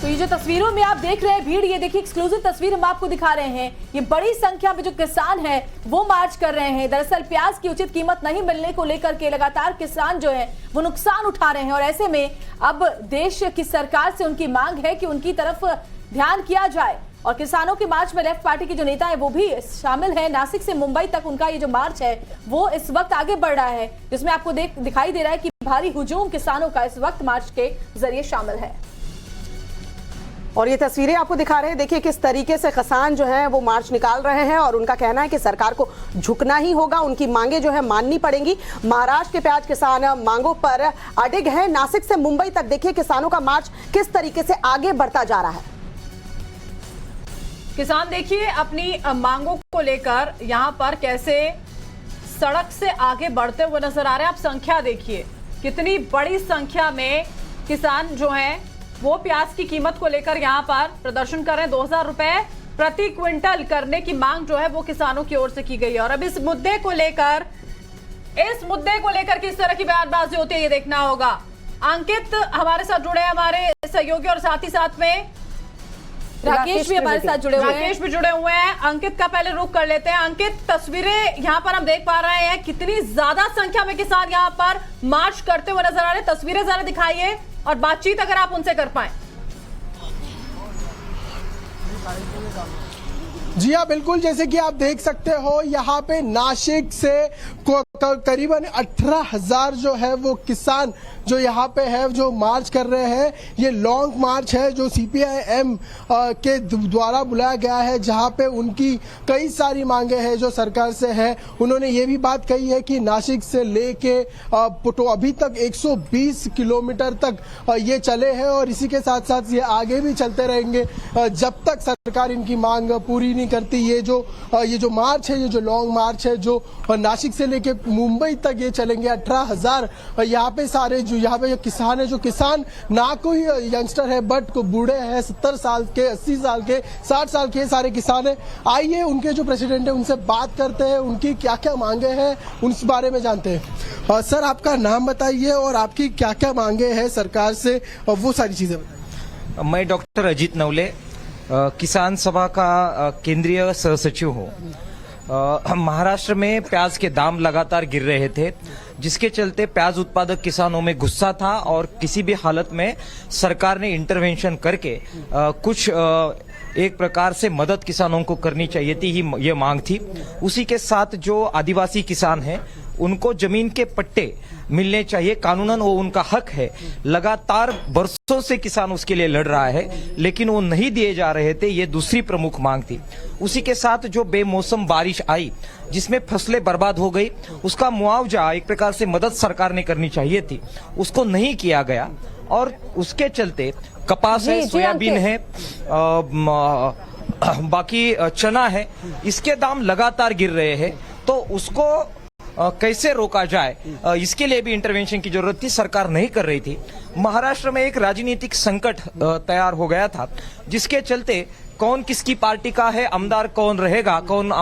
तो ये जो तस्वीरों में आप देख रहे हैं भीड़, ये देखिए एक्सक्लूसिव तस्वीर हम आपको दिखा रहे हैं। ये बड़ी संख्या में जो किसान हैं वो मार्च कर रहे हैं। दरअसल प्याज की उचित कीमत नहीं मिलने को लेकर के लगातार किसान जो है वो नुकसान उठा रहे हैं और ऐसे में अब देश की सरकार से उनकी मांग है कि उनकी तरफ ध्यान किया जाए। और किसानों की मार्च में लेफ्ट पार्टी के जो नेता है वो भी शामिल है। नासिक से मुंबई तक उनका ये जो मार्च है वो इस वक्त आगे बढ़ रहा है, जिसमें आपको दिखाई दे रहा है कि भारी हुजूम किसानों का इस वक्त मार्च के जरिए शामिल है। और ये तस्वीरें आपको दिखा रहे हैं, देखिए किस तरीके से किसान जो है वो मार्च निकाल रहे हैं और उनका कहना है कि सरकार को झुकना ही होगा, उनकी मांगे जो है माननी पड़ेंगी। महाराष्ट्र के प्याज किसान मांगों पर अडिग हैं। नासिक से मुंबई तक देखिए किसानों का मार्च किस तरीके से आगे बढ़ता जा रहा है। किसान देखिए अपनी मांगों को लेकर यहां पर कैसे सड़क से आगे बढ़ते हुए नजर आ रहे हैं। आप संख्या देखिए, कितनी बड़ी संख्या में किसान जो हैं वो प्याज की कीमत को लेकर यहां पर प्रदर्शन कर रहे हैं। 2000 रुपए प्रति क्विंटल करने की मांग जो है वो किसानों की ओर से की गई है। और अब इस मुद्दे को लेकर किस तरह की बयानबाजी होती है ये देखना होगा। अंकित हमारे साथ जुड़े हैं, हमारे सहयोगी, और साथ ही साथ में राकेश भी हमारे साथ जुड़े हुए हैं। अंकित का पहले रुख कर लेते हैं। अंकित, तस्वीरें यहाँ पर हम देख पा रहे हैं, कितनी ज्यादा संख्या में किसान यहाँ पर मार्च करते हुए नजर आ रहे हैं। तस्वीरें जरा दिखाइए और बातचीत अगर आप उनसे कर पाए। जी हाँ, बिल्कुल, जैसे कि आप देख सकते हो यहाँ पे नासिक से करीबन 18,000 जो है वो किसान जो यहाँ पे है जो मार्च कर रहे हैं। ये लॉन्ग मार्च है जो CPIM के द्वारा बुलाया गया है, जहाँ पे उनकी कई सारी मांगे हैं जो सरकार से है। उन्होंने ये भी बात कही है कि नासिक से लेके तो अभी तक 120 किलोमीटर तक ये चले हैं और इसी के साथ साथ ये आगे भी चलते रहेंगे जब तक सरकार इनकी मांग पूरी नहीं करती। ये जो मार्च है, ये जो लॉन्ग मार्च है जो नासिक से लेके मुंबई तक ये चलेंगे। 18,000 यहाँ पे सारे जो यहाँ पे जो किसान है, जो किसान ना कोई यंगस्टर है बट को बूढ़े हैं, 70 साल के, 80 साल के, 60 साल के सारे किसान हैं। आइए उनके जो प्रेसिडेंट है उनसे बात करते हैं, उनकी क्या क्या मांगे हैं उस बारे में जानते हैं। सर, आपका नाम बताइए और आपकी क्या क्या मांगे हैं सरकार से और वो सारी चीजें बताइए। मैं डॉक्टर अजीत नवले, किसान सभा का केंद्रीय सहसचिव हूँ। महाराष्ट्र में प्याज के दाम लगातार गिर रहे थे, जिसके चलते प्याज उत्पादक किसानों में गुस्सा था और किसी भी हालत में सरकार ने इंटरवेंशन करके कुछ एक प्रकार से मदद किसानों को करनी चाहिए थी, ये मांग थी। उसी के साथ जो आदिवासी किसान हैं उनको जमीन के पट्टे मिलने चाहिए, कानूनन वो उनका हक है। लगातार बरसों से किसान उसके लिए लड़ रहा है लेकिन वो नहीं दिए जा रहे थे, ये दूसरी प्रमुख मांग थी। उसी के साथ जो बेमौसम बारिश आई जिसमें फसलें बर्बाद हो गई, उसका मुआवजा एक प्रकार से मदद सरकार ने करनी चाहिए थी, उसको नहीं किया गया और उसके चलते कपास है, सोयाबीन है, बाकी चना है, इसके दाम लगातार गिर रहे हैं। तो उसको कैसे रोका जाए, इसके लिए भी इंटरवेंशन की जरूरत थी, सरकार नहीं कर रही थी। महाराष्ट्र में एक राजनीतिक संकट तैयार हो गया था, जिसके चलते कौन किसकी पार्टी का है, आमदार कौन रहेगा, कौन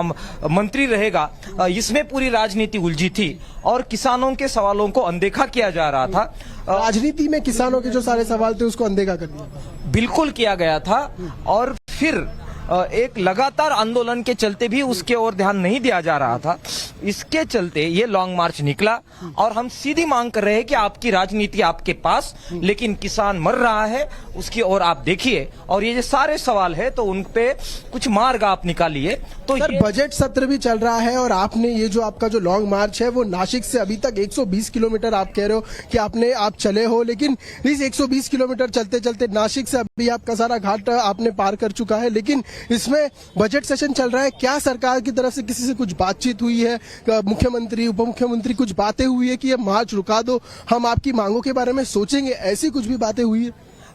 मंत्री रहेगा, इसमें पूरी राजनीति उलझी थी और किसानों के सवालों को अनदेखा किया जा रहा था। राजनीति में किसानों के जो सारे सवाल थे उसको अनदेखा कर दिया, बिल्कुल किया गया था। और फिर एक लगातार आंदोलन के चलते भी उसके ओर ध्यान नहीं दिया जा रहा था। इसके चलते ये लॉन्ग मार्च निकला और हम सीधी मांग कर रहे हैं कि आपकी राजनीति आपके पास, लेकिन किसान मर रहा है उसकी ओर आप देखिए और ये जो सारे सवाल है तो उन पे कुछ मार्ग आप निकालिए। तो सर, बजट सत्र भी चल रहा है और आपने ये जो आपका जो लॉन्ग मार्च है वो नासिक से अभी तक 120 किलोमीटर आप कह रहे हो कि आप चले हो, लेकिन इस 120 किलोमीटर चलते चलते नासिक से अभी आप कसारा घाट आपने पार कर चुका है, लेकिन इसमें बजट सेशन चल रहा है। क्या सरकार की तरफ से किसी से कुछ बातचीत हुई है, मुख्यमंत्री, उप मुख्यमंत्री कुछ बातें हुई है कि ये मार्च रुका दो, हम आपकी मांगों के बारे में सोचेंगे, ऐसी कुछ भी बातें हुई है?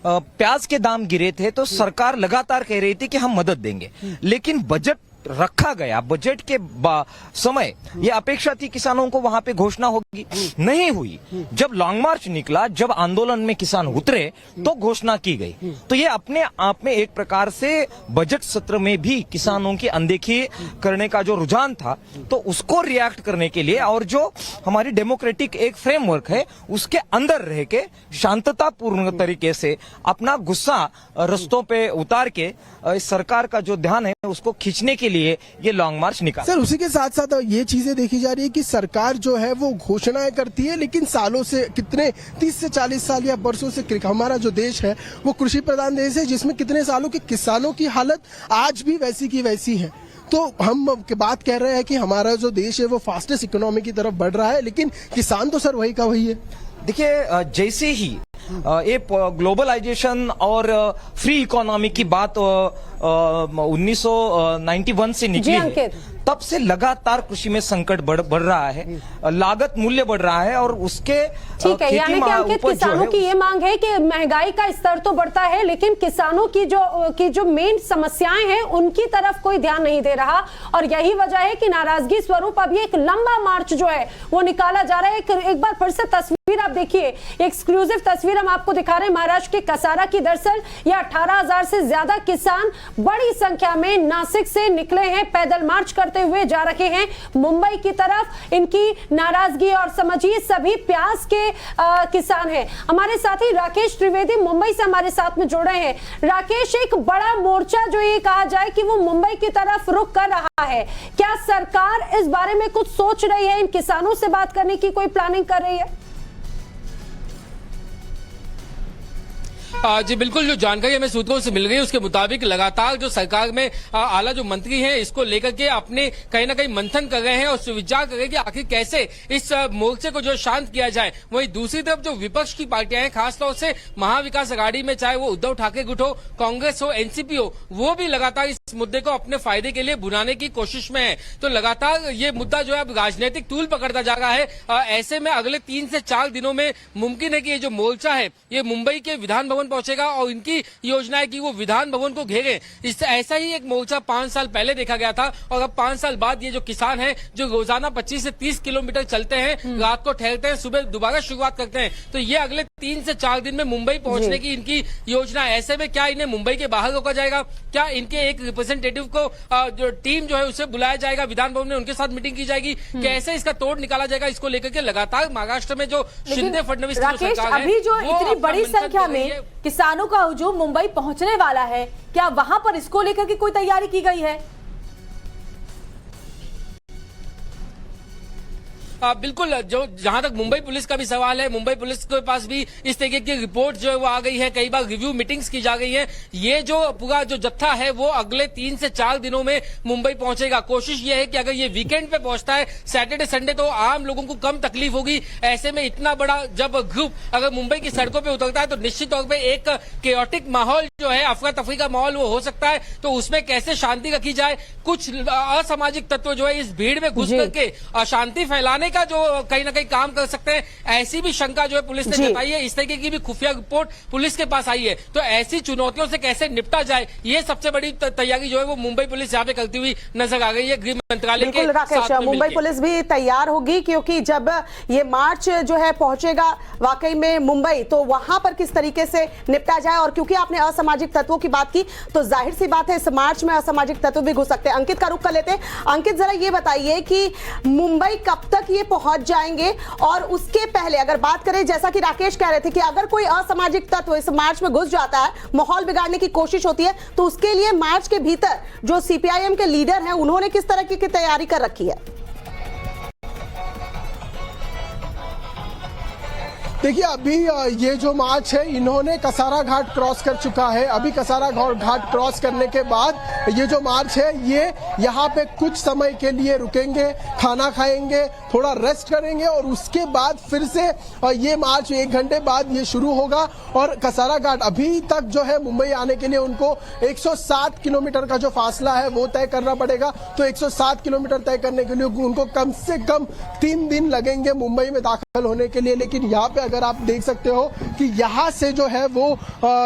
प्याज के दाम गिरे थे तो सरकार लगातार कह रही थी कि हम मदद देंगे, लेकिन बजट रखा गया बजट के समय ये अपेक्षा थी किसानों को वहां पे घोषणा होगी, नहीं हुई। जब लॉन्ग मार्च निकला, जब आंदोलन में किसान उतरे तो घोषणा की गई। तो ये अपने आप में एक प्रकार से बजट सत्र में भी किसानों की अनदेखी करने का जो रुझान था, तो उसको रिएक्ट करने के लिए और जो हमारी डेमोक्रेटिक एक फ्रेमवर्क है उसके अंदर रह के शांततापूर्ण तरीके से अपना गुस्सा रस्तों पे उतार के इस सरकार का जो ध्यान है उसको खींचने के लिए ये लॉन्ग मार्च निकाला। सर, उसी के साथ साथ ये चीजें देखी जा रही है कि सरकार जो है वो घोषणाएं करती है, लेकिन सालों से कितने 30 से 40 साल या बरसों से हमारा जो देश है वो कृषि प्रधान देश है, जिसमें कितने सालों के किसानों की हालत आज भी वैसी की वैसी है। तो हम बात कह रहे हैं कि हमारा जो देश है वो फास्टेस्ट इकोनॉमी की तरफ बढ़ रहा है, लेकिन किसान तो सर वही का वही है। देखिए, जैसे ही ये ग्लोबलाइजेशन और फ्री इकोनॉमी की बात 1991 से निकली है, तब से लगातार कृषि में संकट बढ़ रहा है, लागत मूल्य बढ़ रहा है और उसके ठीक है, यानी कि अंकित किसानों की ये मांग है कि महंगाई का स्तर तो बढ़ता है लेकिन किसानों की जो मेन समस्याएं हैं उनकी तरफ कोई ध्यान नहीं दे रहा, और यही वजह है कि नाराजगी स्वरूप अभी एक लंबा मार्च जो है वो निकाला जा रहा है। एक बार फिर से तस्वीर आप देखिए, एक्सक्लूसिव तस्वीर हम आपको दिखा रहे हैं महाराष्ट्र के कसारा की। दरअसल ये 18,000 से ज्यादा किसान बड़ी संख्या में नासिक से निकले हैं, पैदल मार्च करते हुए जा रहे हैं मुंबई की तरफ। इनकी नाराजगी और समझिए सभी प्याज के किसान हैं। हमारे साथी राकेश त्रिवेदी मुंबई से हमारे साथ में जुड़ रहे हैं। राकेश, एक बड़ा मोर्चा जो ये कहा जाए कि वो मुंबई की तरफ रुख कर रहा है, क्या सरकार इस बारे में कुछ सोच रही है? इन किसानों से बात करने की कोई प्लानिंग कर रही है? जी बिल्कुल, जो जानकारी हमें सूत्रों से मिल रही है उसके मुताबिक लगातार जो सरकार में आला जो मंत्री हैं इसको लेकर के अपने कहीं ना कहीं मंथन कर रहे हैं और विचार कर रहे हैं कि आखिर कैसे इस मोर्चे को जो शांत किया जाए। वहीं दूसरी तरफ जो विपक्ष की पार्टियां हैं, खासतौर से महाविकास अघाड़ी में, चाहे वो उद्धव ठाकरे गुट हो, कांग्रेस हो, एनसीपी हो, वो भी लगातार इस मुद्दे को अपने फायदे के लिए बुलाने की कोशिश में है। तो लगातार ये मुद्दा जो है अब राजनीतिक तूल पकड़ता जा रहा है। ऐसे में अगले 3 से 4 दिनों में मुमकिन है कि ये जो मोर्चा है ये मुंबई के विधान भवन पहुंचेगा और इनकी योजना है कि वो विधान भवन को घेरे। इस ऐसा ही एक मोर्चा 5 साल पहले देखा गया था और अब 5 साल बाद ये जो किसान हैं जो रोजाना 25 से 30 किलोमीटर चलते हैं, रात को ठहरते हैं, सुबह दोबारा शुरुआत करते हैं, तो ये अगले 3 से 4 दिन में मुंबई पहुंचने की इनकी योजना है। ऐसे में क्या इन्हें मुंबई के बाहर रोका जाएगा? क्या इनके एक रिप्रेजेंटेटिव को जो टीम जो है उसे बुलाया जाएगा विधान भवन में, उनके साथ मीटिंग की जाएगी? कैसे इसका तोड़ निकाला जाएगा? इसको लेकर के लगातार महाराष्ट्र में जो शिंदे फडणवीस की सरकार है, अभी जो इतनी बड़ी संख्या में किसानों का हुजूम मुंबई पहुंचने वाला है, क्या वहां पर इसको लेकर के कोई तैयारी की गई है? बिल्कुल, जो जहां तक मुंबई पुलिस का भी सवाल है, मुंबई पुलिस के पास भी इस तरीके की रिपोर्ट जो है वो आ गई है, कई बार रिव्यू मीटिंग्स की जा गई है। ये जो पूरा जो जत्था है वो अगले 3 से 4 दिनों में मुंबई पहुंचेगा। कोशिश ये है कि अगर ये वीकेंड पे पहुंचता है, सैटरडे संडे, तो आम लोगों को कम तकलीफ होगी। ऐसे में इतना बड़ा जब ग्रुप अगर मुंबई की सड़कों पे उतरता है तो निश्चित तौर पे एक केओटिक माहौल जो है, अफरा तफरी का माहौल वो हो सकता है। तो उसमें कैसे शांति रखी जाए? कुछ असामाजिक तत्व जो है इस भीड़ में घुस करके अशांति फैलाने का जो कहीं ना कहीं काम कर सकते हैं, ऐसी भी शंका जो है पुलिस ने जताई है। इस तरीके की भी खुफिया रिपोर्ट पुलिस के पास आई है। तो ऐसी चुनौतियों से कैसे निपटा जाए, ये सबसे बड़ी तैयारी जो है वो मुंबई पुलिस यहाँ पे करती हुई नजर आ रही है। गृह मंत्रालय के राकेश, मुंबई पुलिस भी तैयार होगी, क्योंकि जब ये मार्च जो है पहुंचेगा वाकई में मुंबई, तो वहां पर किस तरीके से निपटा जाए। और क्योंकि आपने असामाजिक तत्वों की बात की, तो जाहिर सी बात है इस मार्च में असामाजिक तत्व भी घुस सकते हैं। अंकित का रुख कर लेते हैं। अंकित, जरा ये बताइए कि मुंबई कब तक ये पहुंच जाएंगे, और उसके पहले अगर बात करें, जैसा कि राकेश कह रहे थे कि अगर कोई असामाजिक तत्व इस मार्च में घुस जाता है, माहौल बिगाड़ने की कोशिश होती है, तो उसके लिए मार्च के भीतर जो सीपीआईएम के लीडर हैं उन्होंने किस तरह की तैयारी कर रखी है? देखिए, अभी ये जो मार्च है इन्होंने कसारा घाट क्रॉस कर चुका है। अभी कसारा घाट क्रॉस करने के बाद ये जो मार्च है ये यहाँ पे कुछ समय के लिए रुकेंगे, खाना खाएंगे, थोड़ा रेस्ट करेंगे और उसके बाद फिर से ये मार्च 1 घंटे बाद ये शुरू होगा। और कसारा घाट अभी तक जो है मुंबई आने के लिए उनको 107 किलोमीटर का जो फासला है वो तय करना पड़ेगा। तो 107 किलोमीटर तय करने के लिए उनको कम से कम 3 दिन लगेंगे मुंबई में दाखिल दाखिल होने के लिए। लेकिन यहाँ पे अगर आप देख सकते हो कि यहाँ से जो है वो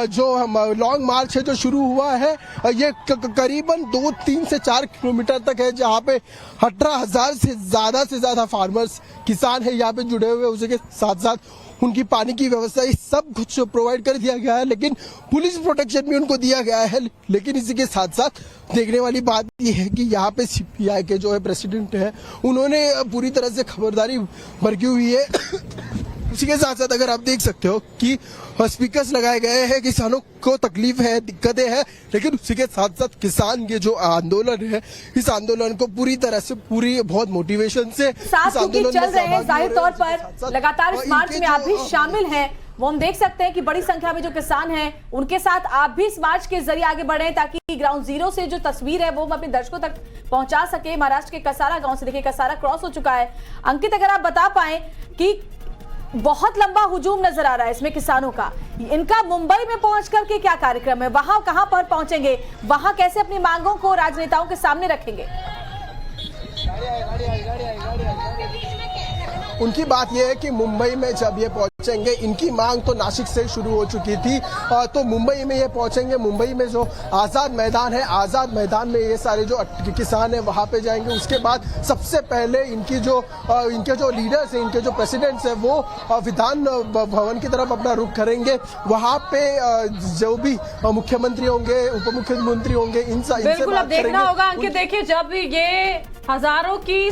जो लॉन्ग मार्च है जो शुरू हुआ है ये करीबन 2-3 से 4 किलोमीटर तक है, जहाँ पे 18,000 से ज्यादा फार्मर्स किसान है यहाँ पे जुड़े हुए। उसके साथ साथ उनकी पानी की व्यवस्था ये सब कुछ प्रोवाइड कर दिया गया है, लेकिन पुलिस प्रोटेक्शन भी उनको दिया गया है। लेकिन इसी के साथ साथ देखने वाली बात ये है कि यहाँ पे सीपीआई के जो है प्रेसिडेंट है उन्होंने पूरी तरह से खबरदारी बरती हुई है। इसी के साथ साथ अगर आप देख सकते हो कि स्पीकर्स लगाए गए हैं, किसानों को तकलीफ है, दिक्कतें हैं, लेकिन उसी के साथ साथ किसान के जो आंदोलन है इस आंदोलन को पूरी तरह से बहुत मोटिवेशन से साथ चल रहे हैं। जाहिर तौर पर लगातार इस मार्च में आप भी शामिल हैं, वो हम देख सकते हैं कि बड़ी संख्या में जो किसान हैं उनके साथ आप भी इस मार्च के जरिए आगे बढ़े ताकि ग्राउंड जीरो से जो तस्वीर है वो हम अपने दर्शकों तक पहुंचा सके। महाराष्ट्र के कसारा गांव से देखिए कसारा क्रॉस हो चुका है। अंकित, अगर आप बता पाए कि बहुत लंबा हुजूम नजर आ रहा है इसमें किसानों का, इनका मुंबई में पहुंच करके क्या कार्यक्रम है, वहां कहां पर पहुंचेंगे, वहां कैसे अपनी मांगों को राजनेताओं के सामने रखेंगे? उनकी बात यह है कि मुंबई में जब ये पहुंचेंगे, इनकी मांग तो नासिक से शुरू हो चुकी थी, तो मुंबई में ये पहुंचेंगे। मुंबई में जो आज़ाद मैदान है, आज़ाद मैदान में ये सारे जो किसान हैं वहां पे जाएंगे। उसके बाद सबसे पहले इनके जो लीडर्स हैं, इनके जो प्रेसिडेंट्स हैं, वो विधान भवन की तरफ अपना रुख करेंगे। वहां पे जो भी मुख्यमंत्री होंगे, उप मुख्यमंत्री होंगे, इनसे बिल्कुल अब देखना होगा। अंकित देखिए, जब ये हजारों की